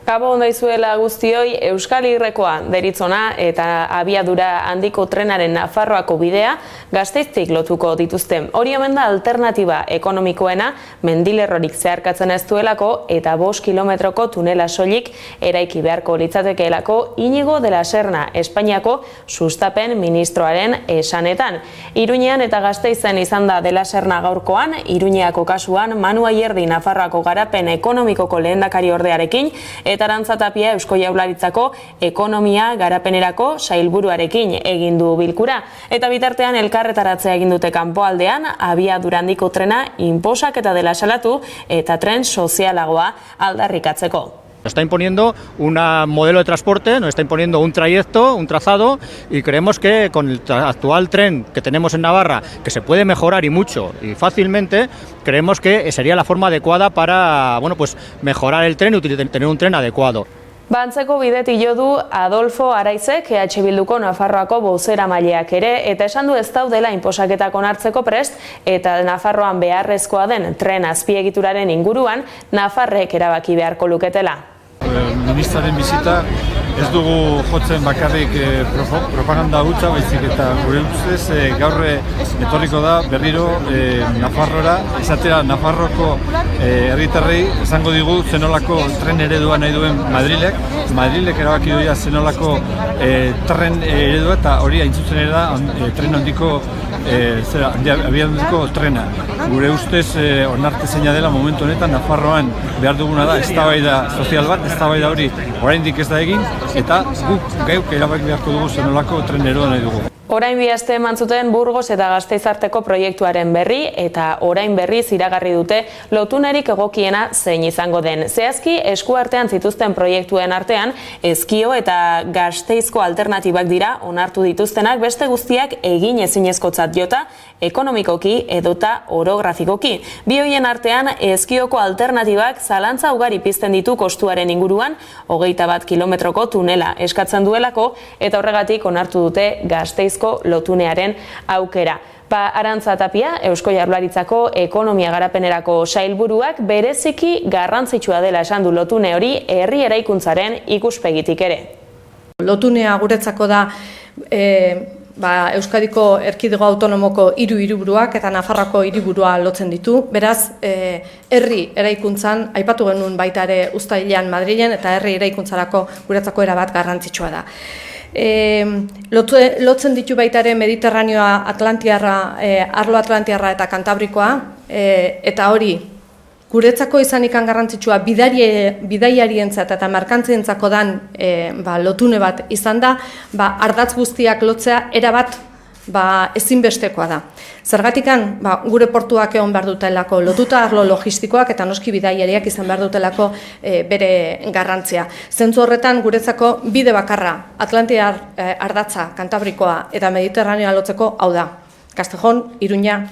Gabo ondo izuela guztioi, Euskal Irrekoa deritzona eta abiadura handiko trenaren Nafarroako bidea Gasteiztik lotuko dituzte. Hori omen da alternatiba ekonomikoena mendilerrorik zeharkatzen ez duelako eta 5 kilometroko tunela soilik eraiki beharko litzatekeelako Iñigo de la Serna Espainiako sustapen ministroaren esanetan. Iruñean eta Gasteizen izan da de la Serna gaurkoan, Iruñeako kasuan Manu Ayerdi Nafarroako garapen ekonomikoko lehendakari ordearekin eta Arantza Tapia Eusko Jaurlaritzako ekonomia garapenerako sailburuarekin egin du bilkura. Eta bitartean elkarretaratzea egin dute kanpoaldean, abiadura handiko trena inposaketa dela salatu eta tren sozialagoa aldarrikatzeko. Nos está imponiendo un modelo de transporte, nos está imponiendo un trayecto, un trazado, y creemos que con el actual tren que tenemos en Navarra, que se puede mejorar y mucho y fácilmente, creemos que sería la forma adecuada para mejorar el tren y tener un tren adecuado. Bantzeko bidetik jo du Adolfo Araizek EH Bilduko Nafarroako bozeramaileak ere, eta esan du ez daudela inposaketak onartzeko prest eta Nafarroan beharrezkoa den tren azpiegituraren inguruan Nafarrek erabaki beharko luketela. Ministraren bizita ez dugu jotzen bakarrik propaganda hutsa, baizik eta gure ustez gaur etorriko da berriro Nafarrora, esatera Nafarroko herritarrei esango digu zenolako tren eredua nahi duen Madrilek erabaki duia zenolako tren eredua, eta hori hain zuzen ere da tren handiko abiadurako trena. Gure ustez onartezina dela momentu honetan Nafarroan behar duguna da eztabaida sozial bat, eztabaida hori oraindik ez da egin, eta guk geuk erabaki beharko dugu zenolako tren eredua nahi dugu. Orain bi aste eman zuten Burgos eta Gasteiz arteko proiektuaren berri eta orain berriz iragarri dute lotunerik egokiena zein izango den. Zehazki eskuartean zituzten proiektuen artean Ezkio eta Gasteizko alternatibak dira onartu dituztenak, beste guztiak egin ezinezkotzat jota ekonomikoki edota orografikoki. Bi horien artean Ezkioko alternatibak zalantza ugari pizten ditu kostuaren inguruan, 21 kilometroko tunela eskatzen duelako eta horregatik onartu dute Gasteizko lotunearen aukera. Arantza Tapia, Eusko Jaurlaritzako ekonomia garapenerako sailburuak bereziki garrantzitsua dela esan du lotune hori herri eraikuntzaren ikuspegitik ere. Lotunea guretzako da Euskadiko erkidego autonomoko 3 hiriburuak eta Nafarroako hiriburua lotzen ditu. Beraz, herri eraikuntzan aipatu genuen baita ere uztailean Madrilen eta herri eraikuntzarako guretzako erabat garrantzitsua da. Lotzen ditu baita ere Mediterraneoa, arlo Atlantiarra eta Kantabrikoa, eta hori guretzako izanik garrantzitsua bidaiarientzat eta merkantzientzako dan lotune bat izan da, ardatz guztiak lotzea erabat ezinbestekoa da. Zergatikan gure portuak egon behar dutelako lotuta arlo logistikoak eta noski bidaiariak izan behar dutelako bere garrantzia. Zentzu horretan guretzako bide bakarra Atlantiar ardatza, Kantabrikoa eta Mediterraneoa lotzeko hau da. Castellón, Iruña,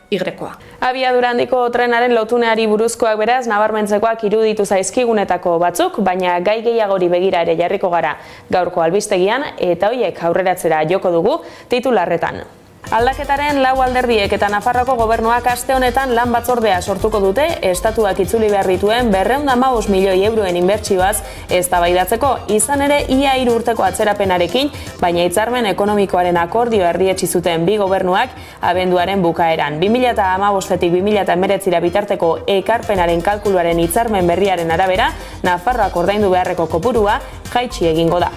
Igrekoa. Abiadura handiko trenaren lotuneari buruzkoak beraz nabarmentzekoak iruditu zaizkigunetako batzuk, baina gai gehiagori begira ere jarriko gara gaurko albistegian eta hoiek aurreratzera joko dugu titularretan. Aldaketaren 4 alderdiek eta Nafarroako gobernuak aste honetan lan batzordea sortuko dute estatuak itzuli behar dituen 215 milioi euroen inbertsioaz eztabaidatzeko, izan ere ia 3 urteko atzerapenarekin, baina hitzarmen ekonomikoaren akordio erdietsi zuten bi gobernuak abenduaren bukaeran. 2015-tik 2019 bitarteko ekarpenaren kalkuluaren hitzarmen berriaren arabera, Nafarroak ordaindu beharreko kopurua jaitsi egingo da.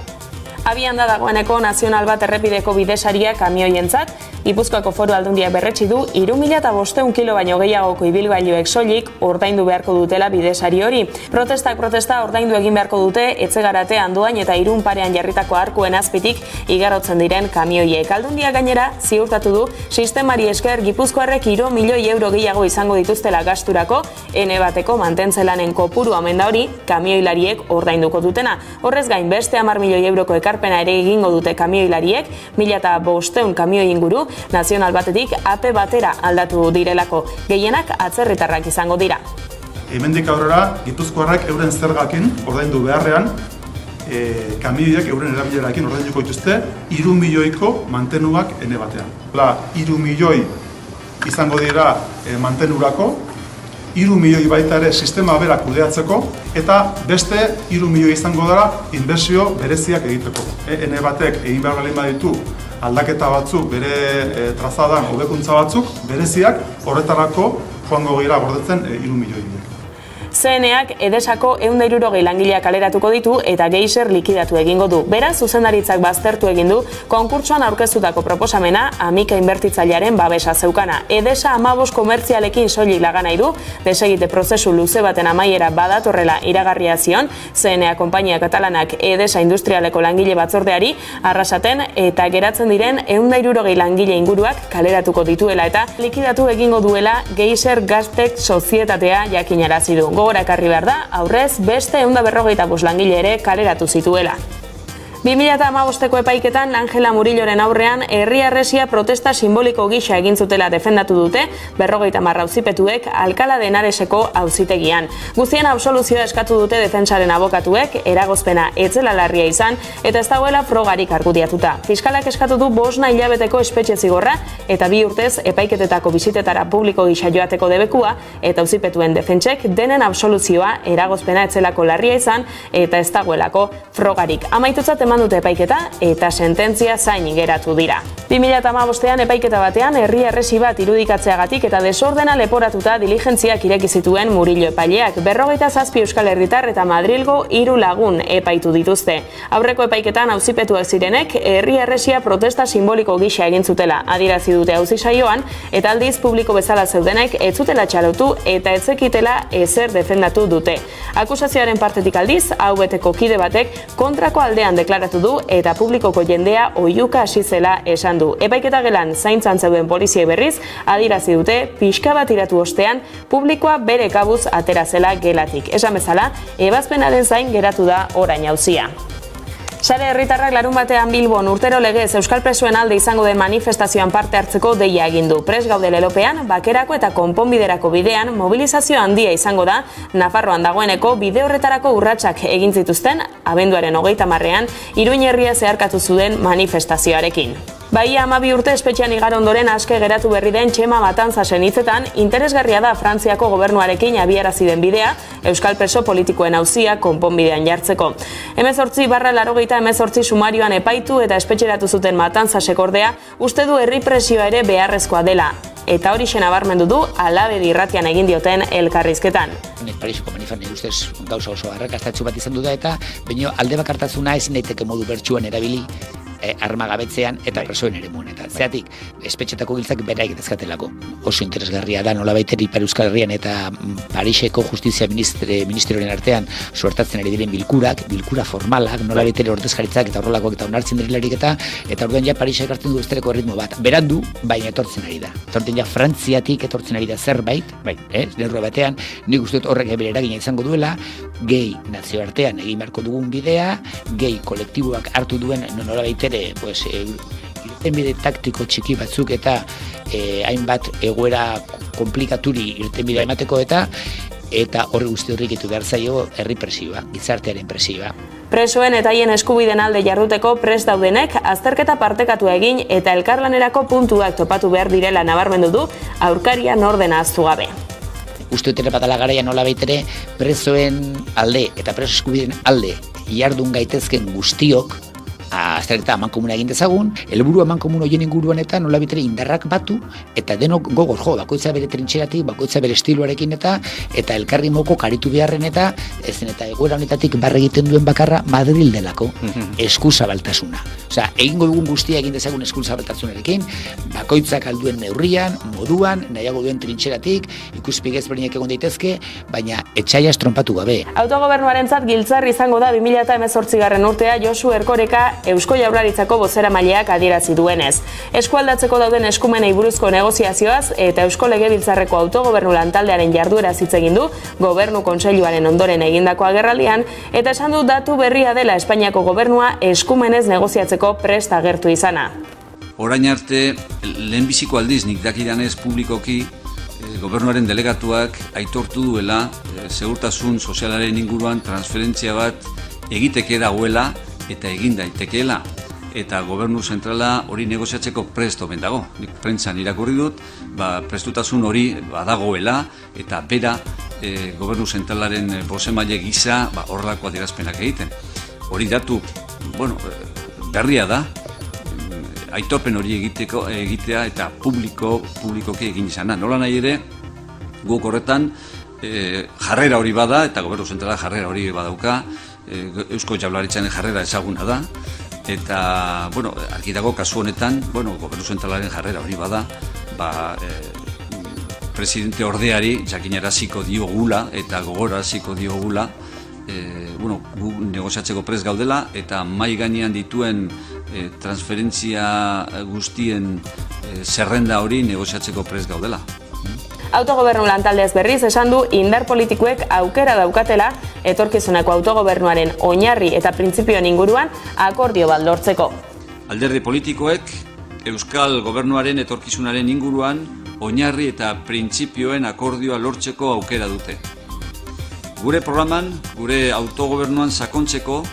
Abian da dagoeneko nazional bat errepideko bidesaria kamioientzat, Gipuzkoako Foru Aldundiak berretsi du 3.500 kilo baino gehiagoko ibilgailuek soilik ordaindu beharko dutela bidesari hori. Protesta ordaindu egin beharko dute Etxegarate, Andoain eta Irun parean jarritako arkuen azpitik igarotzen diren kamioiek. Aldundiak gainera ziurtatu du sistemari esker Gipuzkoarrek 3 milioi euro gehiago izango dituztela gasturako, ene bateko mantentzelanen kopuru omen da hori kamioilariek ordainduko dutena. Horrez gain beste 10 milioi euroko ekarpena ere egingo dute kamioilariek, 1.500 kamioi inguru, nazional batetik AP batera aldatu direlako, gehienak atzerritarrak izango dira. Hemendik aurrera, Gipuzkoarrak euren zergakin ordaindu beharrean, kamioiak euren erabilerarekin ordainduko dituzte 3 milioiko mantenuak ene batean. 3 milioi izango dira mantenurako, 3 milioi baita ere sistema bera kudeatzeko, eta beste 3 milioi izango dara inbertsio bereziak egiteko. Ene batek egin behar baldin baditu aldaketa batzuk, bere trazadan hobekuntza batzuk, bereziak horretarako joango gira gordetzen 3 milioi. CNEak Edesako 160 langileak kaleratuko ditu eta geiser likidatu egingo du. Beraz, zuzendaritzak baztertu egin du konkurtsoan aurkeztutako proposamena Amika inbertitzailearen babesa zeukana. Edesa 15 komertzialekin soilik laga nahi du, desegite prozesu luze baten amaiera badatorrela iragarria zion, CNEa konpainia katalanak Edesa industrialeko langile batzordeari arrasaten eta geratzen diren 160 langile inguruak kaleratuko dituela eta likidatu egingo duela Geiser Gaztek sozietatea jakinarazi du. Gogora ekarri behar da, aurrez beste 145 langile ere kaleratu zituela. 2015ko epaiketan Angela Murilloren aurrean herri harresia protesta simboliko gisa egin zutela defendatu dute 50 auzipetuek Alcalá de Henareseko auzitegian. Guztien absoluzioa eskatu dute defentsaren abokatuek, eragozpena etzela larria izan eta ez dagoela frogarik argudiatuta. Fiskalak eskatu du 5 hilabeteko espetxe zigorra eta 2 urtez epaiketetako bisitetara publiko gisa joateko debekua eta auzipetuen defentsek denen absoluzioa eragozpena etzelako larria izan eta ez dagoelako frogarik. Amaitutzat eman dute epaiketa eta sententzia zain geratu dira. 2015ean epaiketa batean herri harresi bat irudikatzeagatik eta desordena leporatuta diligentziak ireki zituen Murillo epaileak. 57 euskal herritar eta Madrilgo 3 lagun epaitu dituzte. Aurreko epaiketan auzipetuak zirenek herri harresia protesta simboliko gisa egin zutela adierazi dute auzi saioan eta aldiz publiko bezala zeudenek ez zutela txalotu eta ez zekitela ezer defendatu dute. Akusazioaren partetik aldiz, hau beteko kide batek kontrako aldean deklaratu du eta publikoko jendea oihuka hasi zela esan du. Epaiketa gelan zaintzan zeuden poliziei berriz adierazi dute pixka bat iratu ostean publikoa bere kabuz atera zela gelatik. Esan bezala, ebazpenaren zain geratu da orain auzia. Sare herritarrak larunbatean Bilbon urtero legez euskal presoen alde izango den manifestazioan parte hartzeko deia egin du. Prest gaude lelopean, bakerako eta konponbiderako bidean mobilizazio handia izango da Nafarroan dagoeneko bide horretarako urratsak egin zituzten abenduaren 30ean Iruin herria zeharkatu zuen manifestazioarekin. Baia 12 urte espetxean igaro ondoren aske geratu berri den Txema Matanzasen hitzetan, interesgarria da Frantziako gobernuarekin abiarazi den bidea, euskal preso politikoen auzia konponbidean jartzeko. 18/88 sumarioan epaitu eta espetxeratu zuten Matanzasek ordea, uste du herri presioa ere beharrezkoa dela. Eta hori nabarmendu du Alabedi irratian egin dioten elkarrizketan. Pariseko manifestazioa ustez gauza oso arrakastatsu bat izan du da eta baina alde bakartasuna ezin daiteke modu bertsuan erabili armagabetzean eta presoen eremuan eta zeatik espetxetako giltzak beraik dezkatelako. Oso interesgarria da nolabait Ipar Euskal Herrian eta Pariseko justizia ministerioaren artean suertatzen ari diren bilkura formalak, nolabait ere ordezkaritzak eta horrelakoak eta onartzen direlarik eta orduan ja Parisek hartzen du besteleko erritmo bat. Berandu, baina etortzen ari da. Etortzen ja Frantziatik etortzen ari da zerbait, lerro batean, nik uste dut horrek bere eragina izango duela, gehi nazioartean egin beharko dugun bidea, gehi kolektiboak hartu duen nolabait irtenbide taktiko txiki batzuk eta hainbat egoera komplikaturi irtenbide emateko eta horri guzti horrik itu behar zaio herri presioa, gizartearen presioa. Presoen eta haien eskubideen alde jarduteko prest daudenek azterketa partekatu egin eta elkarlanerako puntuak topatu behar direla nabarmendu du aurkaria norden ahaztu gabe. Uste dut ere badala garaia nolabait ere presoen alde eta preso eskubideen alde jardun gaitezken guztiok azterketa amankomuna egin dezagun, helburu amankomun horien inguruan eta nolabait ere indarrak batu eta denok gogor jo, bakoitza bere trintxeratik, bakoitza bere estiloarekin eta elkarri moko karitu beharren eta ezen eta egoera honetatik barre egiten duen bakarra Madril delako eskuzabaltasuna. Osea, egingo dugun guztia egin dezagun eskuzabaltasunarekin, bakoitzak alduen neurrian, moduan, nahiago duen trintxeratik, ikuspegi ezberdinak egon daitezke, baina etxaia estrompatu gabe. Autogobernuarentzat giltzar izango da 2018 urtea Josu Erkoreka Eusko Jaurlaritzako bozeramaileak adierazi duenez. Eskualdatzeko dauden eskumenei buruzko negoziazioaz eta Eusko Legebiltzarreko autogobernu lantaldearen jarduera hitz egin du Gobernu Kontseiluaren ondoren egindako agerraldian eta esan du datu berria dela Espainiako gobernua eskumenez negoziatzeko prest agertu izana. Orain arte, lehenbiziko aldiz nik dakidanez publikoki gobernuaren delegatuak aitortu duela segurtasun sozialaren inguruan transferentzia bat egiteke dagoela eta egin daitekeela. eta gobernu zentrala hori negoziatzeko prest omen dago. Nik prentsan irakurri dut, prestutasun hori badagoela eta bera gobernu zentralaren bozemaile gisa horrelako adierazpenak egiten. Hori datu, berria da, aitorpen hori egitea eta publikoki egin izana. Nola nahi ere, guk horretan jarrera hori bada, eta gobernu zentrala jarrera hori badauka, Eusko Jaurlaritzaren jarrera ezaguna da, eta, argi dago kasu honetan, gobernu zentralaren jarrera hori bada, presidente ordeari jakinaraziko diogula eta gogoraziko diogula, gu negoziatzeko prest gaudela eta mahai gainean dituen transferentzia guztien zerrenda hori negoziatzeko prest gaudela. Autogobernu lantaldez berriz esan du indar politikoek aukera daukatela etorkizuneko autogobernuaren oinarri eta printzipioen inguruan akordio bat lortzeko. Alderdi politikoek Euskal Gobernuaren etorkizunaren inguruan oinarri eta printzipioen akordioa lortzeko aukera dute. Gure programan, gure autogobernuan sakontzeko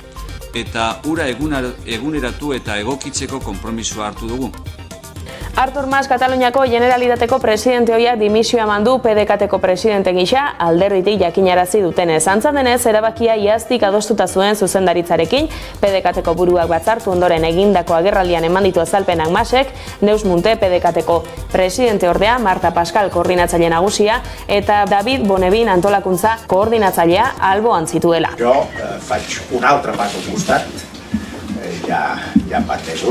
eta hura eguneratu eta egokitzeko konpromisoa hartu dugu. Artur Mas Kataluniako Generalitateko presidente ohiak dimisioa eman du PDKteko presidente gisa alderditik jakinarazi dutenez. Antza denez, erabakia iaztik adostuta zuen zuzendaritzarekin, PDKteko buruak batzartu ondoren egindako agerraldian eman ditu azalpenak Masek, Neus Munte PDKteko presidente ordea, Marta Pascal koordinatzaile nagusia eta David Bonevin antolakuntza koordinatzailea alboan zituela. Jo faig un altre pas al costat, ja en vaig més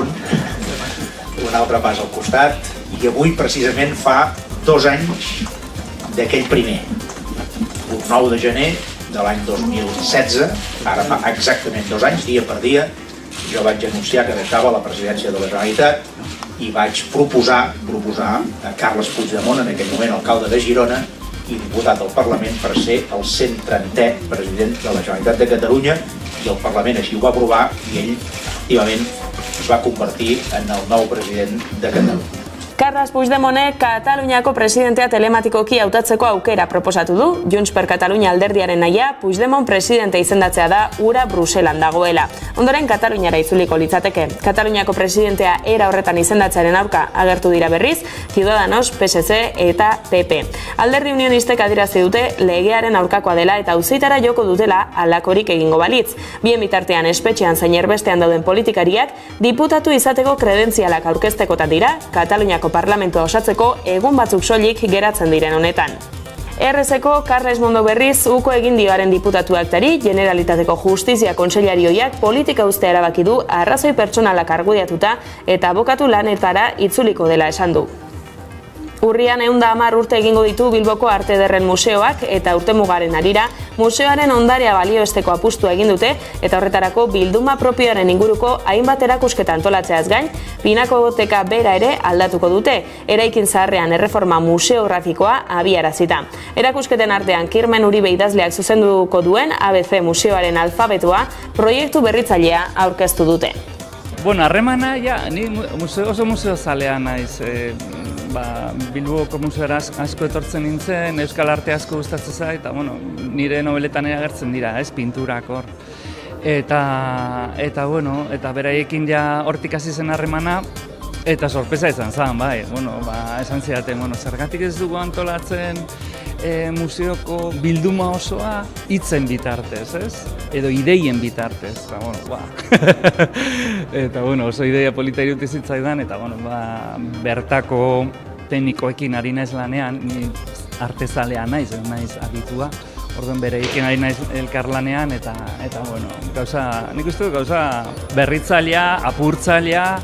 un altre pas al costat, i avui precisament fa 2 anys d'aquell primer, un 9 de gener de l'any 2016, ara fa exactament 2 anys, dia per dia, jo vaig anunciar que deixava la presidència de la Generalitat i vaig proposar a Carles Puigdemont, en aquell moment alcalde de Girona i diputat al Parlament, per ser el 130è president de la Generalitat de Catalunya, i el Parlament així ho va aprovar i ell, efectivament, es va convertir en el nou president de Catalunya. Carles Puigdemontek Kataluniako presidentea telematikoki hautatzeko aukera proposatu du. Junts per Katalunia alderdiaren nahia, Puigdemont presidente izendatzea da ura Bruselan dagoela. Ondoren Kataluniara itzuliko litzateke. Kataluniako presidentea era horretan izendatzearen aurka agertu dira berriz, Ciudadanos, PSC eta PP. Alderdi unionistek adierazi dute legearen aurkakoa dela eta auzitara joko dutela halakorik egingo balitz. Bien bitartean espetxean zein erbestean dauden politikariak diputatu izateko kredentzialak aurkeztekotan dira, Kataluniako parlamentua osatzeko egun batzuk soilik geratzen diren honetan. RSko Carles Mondo berriz uko egin dioaren diputatuaktari, Generalitateko Justizia Kontseilari ohiak politika uztea erabaki du arrazoi pertsonalak argudiatuta eta abokatu lanetara itzuliko dela esan du. Urrian 110 urte egingo ditu Bilboko Arte Ederren Museoak eta urtemugaren harira museoaren ondarea balioesteko apustua egin dute eta horretarako bilduma propioaren inguruko hainbat erakusketa antolatzeaz gain, pinakoteka bera ere aldatuko dute, eraikin zaharrean erreforma museografikoa abiarazita. Erakusketen artean Kirmen Uribe idazleak zuzenduko duen ABC Museoaren alfabetua proiektu berritzailea aurkeztu dute. Harremana, ni oso museozalea naiz. Bilboko museora asko etortzen nintzen, euskal arte asko gustatzen zait, eta nire nobeletan agertzen dira, pinturak hor. Eta beraiekin ja hortik hasi zen harremana, eta sorpresa izan zen, esan zidaten, zergatik ez dugu antolatzen museoko bilduma osoa hitzen bitartez, ez? Edo ideien bitartez, eta oso ideia polita iruditu zitzaidan, eta bertako teknikoekin ari naiz lanean, ni artezalea naiz aditua, orduan bereikin ari naiz elkarlanean, eta nik uste dut gauza berritzailea, apurtzailea,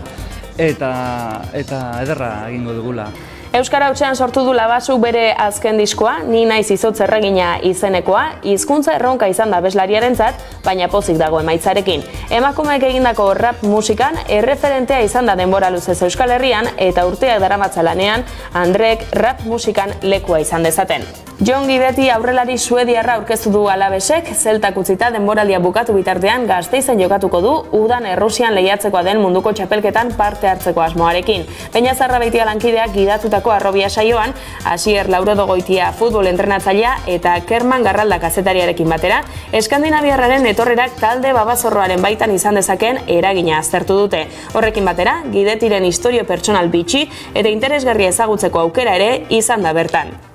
eta ederra egingo dugula. Euskara hutsean sortu du Labasuk bere azken diskoa, Ni naiz izotz erregina izenekoa, hizkuntza erronka izan da abeslariarentzat, baina pozik dago emaitzarekin. Emakumeek egindako rap musikan erreferentea izan da denbora luzez Euskal Herrian eta urteak daramatza lanean Andrek rap musikan lekua izan dezaten. Jon Guidetti aurrelari suediarra aurkeztu du Alabesek, zeltak utzita denboraldia bukatu bitartean Gasteizen jokatuko du udan Errusian lehiatzekoa den munduko txapelketan parte hartzeko asmoarekin. Peñazarrabeitia lankideak gidatutako osatutako Arrobia saioan, Asier Laurodogoitia futbol entrenatzailea eta Kerman Garralda kazetariarekin batera, Eskandinaviarraren etorrerak talde babazorroaren baitan izan dezakeen eragina aztertu dute. Horrekin batera, Guidetiren istorio pertsonal bitxi eta interesgarria ezagutzeko aukera ere izan da bertan.